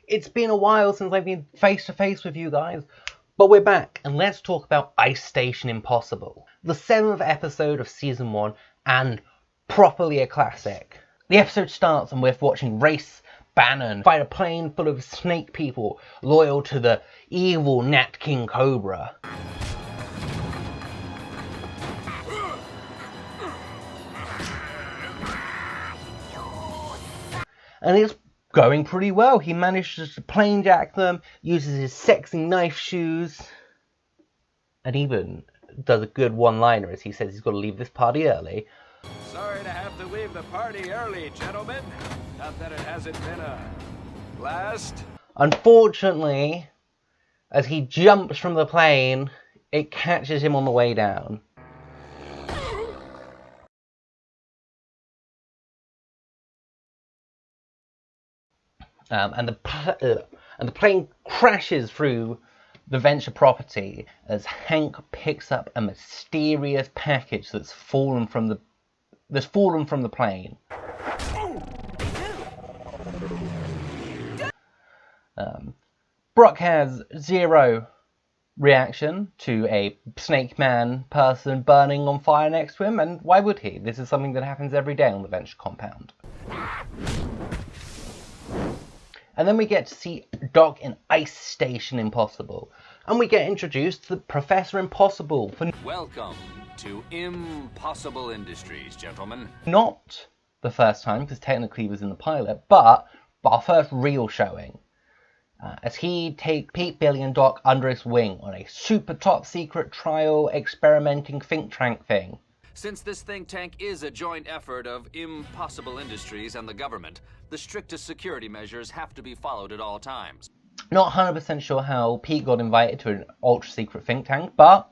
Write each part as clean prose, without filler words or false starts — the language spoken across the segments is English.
It's been a while since I've been face to face with you guys, but we're back, and let's talk about Ice Station Impossible, the 7th episode of Season 1, and properly a classic. The episode starts and we're watching Race Bannon fight a plane full of snake people loyal to the evil Nat King Cobra. And it's going pretty well. He manages to plane jack them, uses his sexy knife shoes, and even does a good one-liner as he says he's got to leave this party early. Sorry to have to leave the party early, gentlemen. Not that it hasn't been a blast. Unfortunately, as he jumps from the plane, it catches him on the way down. And the plane crashes through the Venture property as Hank picks up a mysterious package that's fallen from the plane. Brock has zero reaction to a snake man person burning on fire next to him, and why would he? This is something that happens every day on the Venture compound. And then we get to see Doc in Ice Station Impossible. And we get introduced to Professor Impossible for... Welcome to Impossible Industries, gentlemen. Not the first time, because technically he was in the pilot, but our first real showing. As he takes Pete, Billy and Doc under his wing on a super top secret trial experimenting think tank thing. Since this think tank is a joint effort of Impossible Industries and the government, the strictest security measures have to be followed at all times. Not 100% sure how Pete got invited to an ultra-secret think tank, but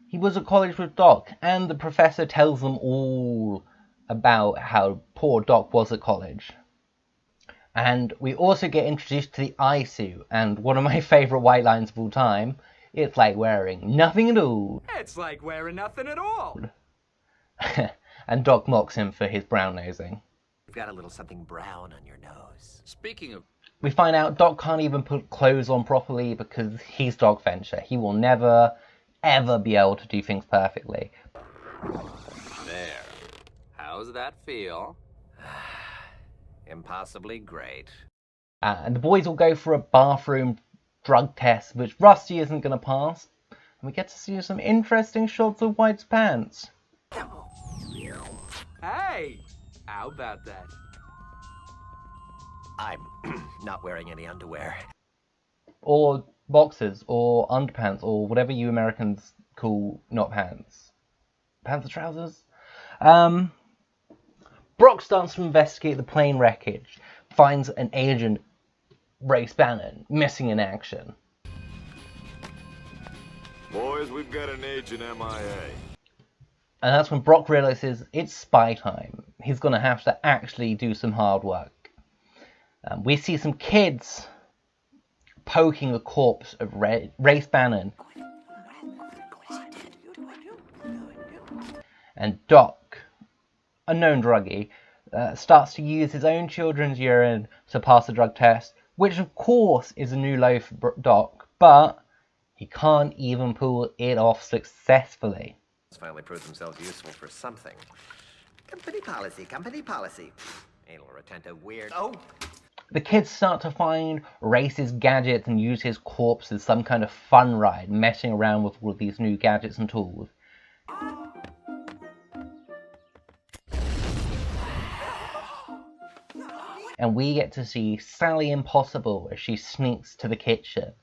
he was at college with Doc, and the professor tells them all about how poor Doc was at college. And we also get introduced to the eye suit, and one of my favourite white lines of all time, it's like wearing nothing at all. It's like wearing nothing at all. And Doc mocks him for his brown nosing. You've got a little something brown on your nose. Speaking of... We find out Doc can't even put clothes on properly because he's Doc Venture. He will never, ever be able to do things perfectly. There. How's that feel? Impossibly great. And the boys will go for a bathroom drug test, which Rusty isn't going to pass. And we get to see some interesting shots of White's pants. Hey! How about that? I'm not wearing any underwear. Or boxers, or underpants, or whatever you Americans call not pants. Pants or trousers? Brock starts to investigate the plane wreckage, finds an agent, Race Bannon, missing in action. Boys, we've got an agent MIA. And that's when Brock realizes it's spy time. He's going to have to actually do some hard work. We see some kids poking the corpse of Race Bannon. And Doc, a known druggie, starts to use his own children's urine to pass the drug test, which of course is a new low for Doc, but he can't even pull it off successfully. It's finally proved themselves useful for something. Company policy, company policy. Anal retentive weird. Oh! The kids start to find Race's gadgets and use his corpse as some kind of fun ride, messing around with all of these new gadgets and tools. And we get to see Sally Impossible as she sneaks to the kitchen.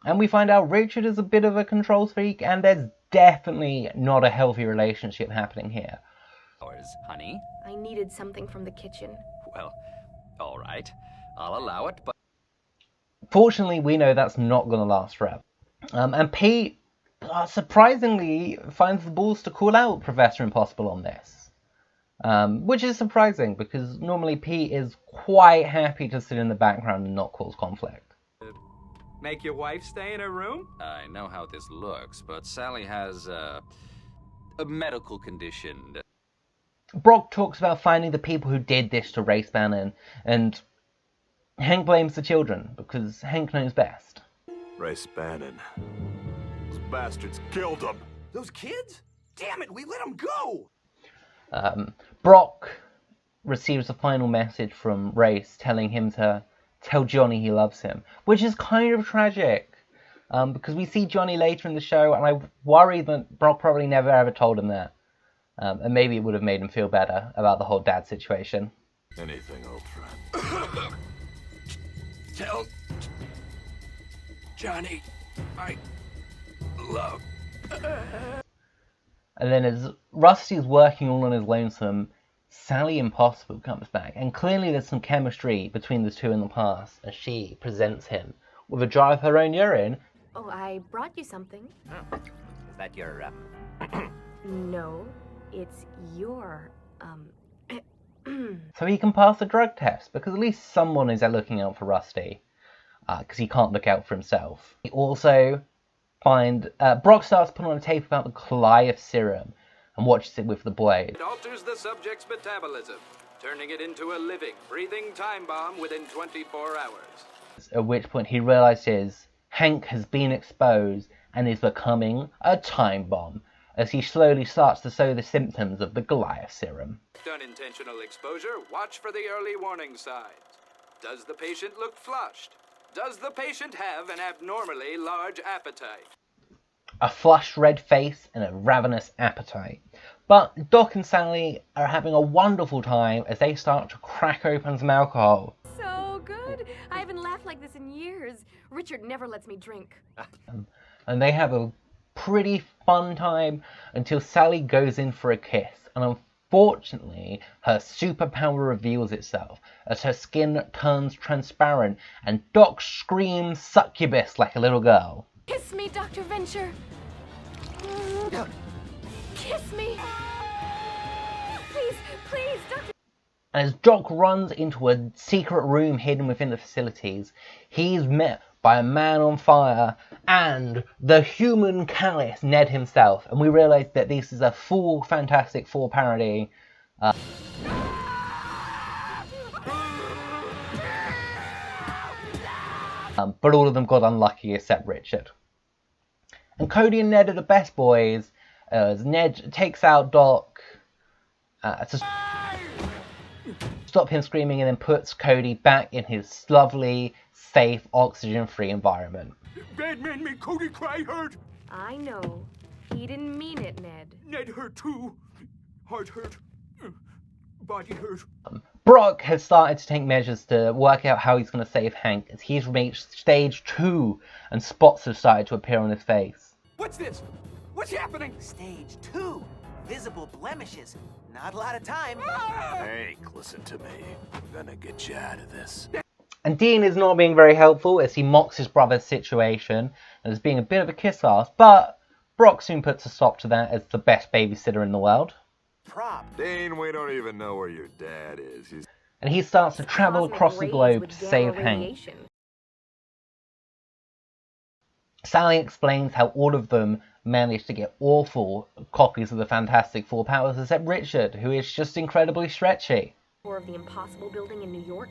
And we find out Richard is a bit of a control freak, and there's definitely not a healthy relationship happening here. Honey? I needed something from the kitchen. Well, all right. I'll allow it, but... Fortunately, we know that's not going to last forever. And Pete, surprisingly, finds the balls to call out Professor Impossible on this. Which is surprising, because normally Pete is quite happy to sit in the background and not cause conflict. Make your wife stay in her room? I know how this looks, but Sally has a medical condition. Brock talks about finding the people who did this to Race Bannon, and Hank blames the children because Hank knows best. Ray Spannon. Those bastards killed him. Those kids? Damn it, we let them go! Brock receives a final message from Race telling him to tell Johnny he loves him, which is kind of tragic because we see Johnny later in the show, and I worry that Brock probably never ever told him that. And maybe it would have made him feel better about the whole dad situation. Anything, old friend. Tell Johnny I love. And then as Rusty's working all on his lonesome, Sally Impossible comes back, and clearly there's some chemistry between the two in the past as she presents him with a jar of her own urine. Oh, I brought you something. Oh. Is that your, No, it's your, So he can pass the drug test, because at least someone is looking out for Rusty, because he can't look out for himself. He also Brock starts putting on a tape about the Goliath serum and watches it with the boy. It alters the subject's metabolism, turning it into a living, breathing time bomb within 24 hours. At which point he realizes Hank has been exposed and is becoming a time bomb, as he slowly starts to show the symptoms of the Goliath serum. Unintentional exposure, watch for the early warning signs. Does the patient look flushed? Does the patient have an abnormally large appetite? A flushed red face and a ravenous appetite. But Doc and Sally are having a wonderful time as they start to crack open some alcohol. So good. I haven't laughed like this in years. Richard never lets me drink. And they have a pretty fun time until Sally goes in for a kiss. And unfortunately, her superpower reveals itself as her skin turns transparent and Doc screams succubus like a little girl. Kiss me, Dr. Venture. Kiss me. Please, please, Dr. And as Doc runs into a secret room hidden within the facilities, he's met by a man on fire and the human Callus, Ned himself. And we realise that this is a full Fantastic Four parody. But all of them got unlucky except Richard. And Cody and Ned are the best boys, as Ned takes out Doc to stop him screaming and then puts Cody back in his lovely, safe, oxygen-free environment. Bad man made Cody cry hurt. I know. He didn't mean it, Ned. Ned hurt too. Heart hurt. Body hurt. Brock has started to take measures to work out how he's going to save Hank as he's reached stage 2 and spots have started to appear on his face. What's this? What's happening? Stage 2. Visible blemishes. Not a lot of time. Hank, listen to me. We're gonna get you out of this. And Dean is not being very helpful as he mocks his brother's situation and is being a bit of a kiss-ass, but Brock soon puts a stop to that as the best babysitter in the world. Prop. Dean, we don't even know where your dad is. And he starts to travel Cosmic across the rays globe with to gamma save Hank. radiation. Sally explains how all of them managed to get awful copies of the Fantastic Four powers except Richard, who is just incredibly stretchy. Tour of the Impossible Building in New York,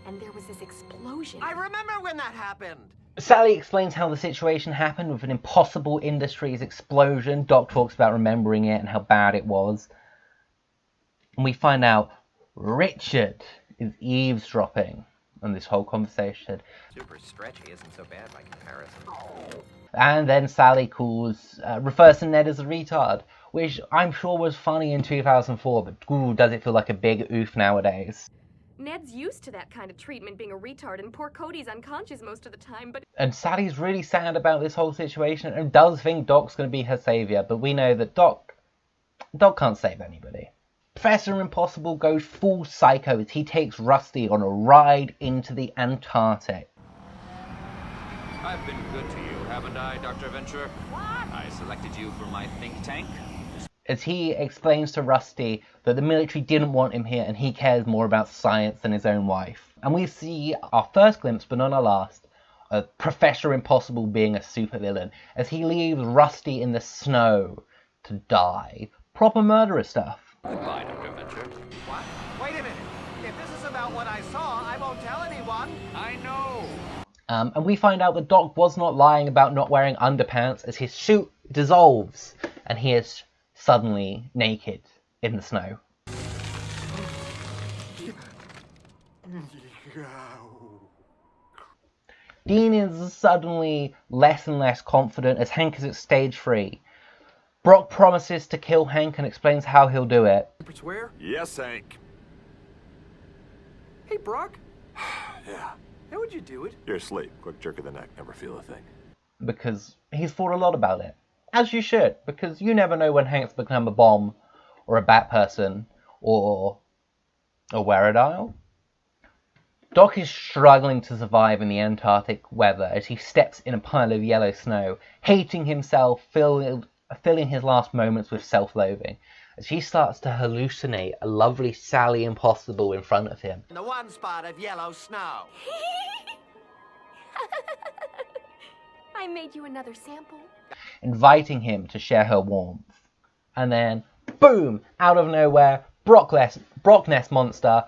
and there was this explosion. I remember when that happened. Sally explains how the situation happened with an Impossible Industries explosion. Doc talks about remembering it and how bad it was. And we find out Richard is eavesdropping on this whole conversation. Super stretchy isn't so bad by comparison. And then Sally refers to Ned as a retard, which I'm sure was funny in 2004, but ooh, does it feel like a big oof nowadays. Ned's used to that kind of treatment, being a retard, and poor Cody's unconscious most of the time, but... And Sally's really sad about this whole situation and does think Doc's going to be her savior, but we know that Doc can't save anybody. Professor Impossible goes full psycho as he takes Rusty on a ride into the Antarctic. I've been good to you, haven't I, Dr. Venture? I selected you for my think tank. As he explains to Rusty that the military didn't want him here and he cares more about science than his own wife. And we see our first glimpse, but not our last, of Professor Impossible being a supervillain as he leaves Rusty in the snow to die. Proper murderer stuff. Goodbye, Dr. Venture. What? Wait a minute. If this is about what I saw. I won't tell anyone. I know. And we find out that Doc was not lying about not wearing underpants as his suit dissolves and he is suddenly naked in the snow. Dean is suddenly less and less confident as Hank is at stage 3. Brock promises to kill Hank and explains how he'll do it. Swear? Yes, Hank. Hey, Brock. Yeah. How would you do it? You're asleep. Quick jerk of the neck. Never feel a thing. Because he's thought a lot about it. As you should, because you never know when Hank's become a bomb, or a bat person, or a Weredile. Doc is struggling to survive in the Antarctic weather as he steps in a pile of yellow snow, hating himself, filling his last moments with self-loathing, as he starts to hallucinate a lovely Sally Impossible in front of him. The one spot of yellow snow. I made you another sample. Inviting him to share her warmth. And then, boom! Out of nowhere, Brock Ness monster,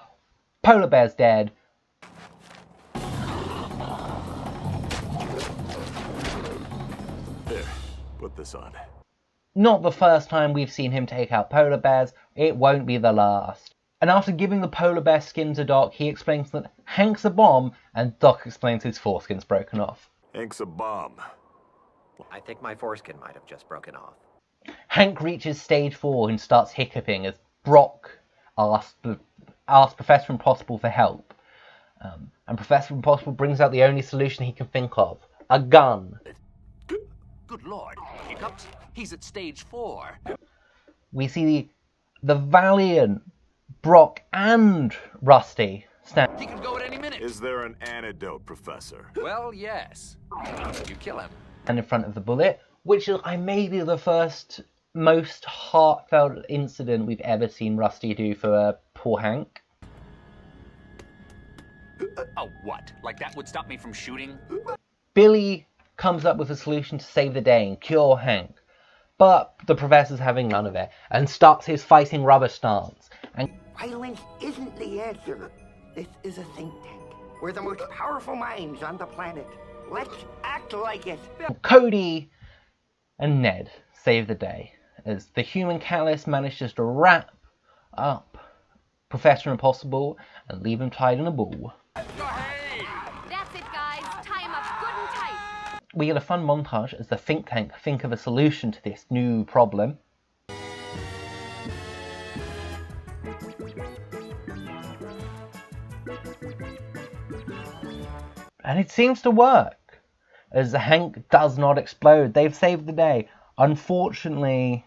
polar bear's dead. Here, put this on. Not the first time we've seen him take out polar bears, it won't be the last. And after giving the polar bear skin to Doc, he explains that Hank's a bomb, and Doc explains his foreskin's broken off. Hank's a bomb. I think my foreskin might have just broken off. Hank reaches stage 4 and starts hiccuping as Brock asks Professor Impossible for help. And Professor Impossible brings out the only solution he can think of. A gun. Good lord. Hiccups. He's at stage 4. We see the valiant Brock and Rusty stand. He could go at any minute. Is there an antidote, Professor? Well, yes. You kill him. And in front of the bullet, which is maybe the first most heartfelt incident we've ever seen Rusty do for poor Hank. Oh, what? Like that would stop me from shooting? Billy comes up with a solution to save the day and cure Hank, but the professor's having none of it and starts his fighting rubber stance. And Violence isn't the answer. This is a think tank. We're the most powerful minds on the planet. Let's act like it. Cody and Ned save the day as the human catalyst manages to wrap up Professor Impossible and leave him tied in a ball. That's it, guys. Tie him up good and tight. We get a fun montage as the think tank think of a solution to this new problem. And it seems to work, as Hank does not explode. They've saved the day. Unfortunately,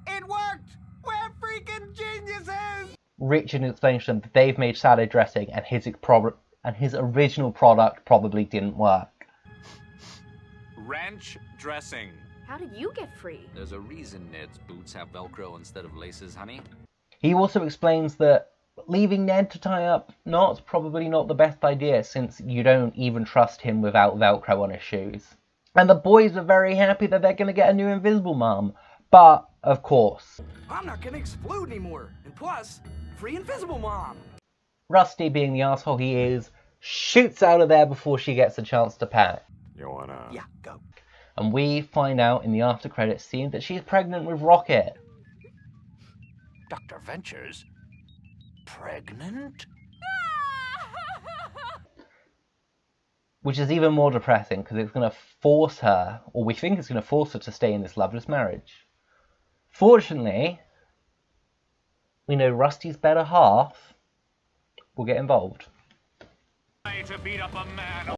It worked! We're freaking geniuses! Richard explains to them that they've made salad dressing and his original product probably didn't work. Ranch dressing. How did you get free? There's a reason Ned's boots have Velcro instead of laces, honey. He also explains that leaving Ned to tie up knots probably not the best idea, since you don't even trust him without Velcro on his shoes. And the boys are very happy that they're going to get a new Invisible Mom. But, of course, I'm not gonna explode anymore. And plus, free Invisible Mom. Rusty, being the asshole he is, shoots out of there before she gets a chance to pack. You wanna... Yeah, go. And we find out in the after credits scene that she's pregnant with Rocket. Dr. Ventures? Pregnant? Which is even more depressing because it's going to force her, or we think it's going to force her to stay in this loveless marriage. Fortunately, we know Rusty's better half will get involved. To beat up a man.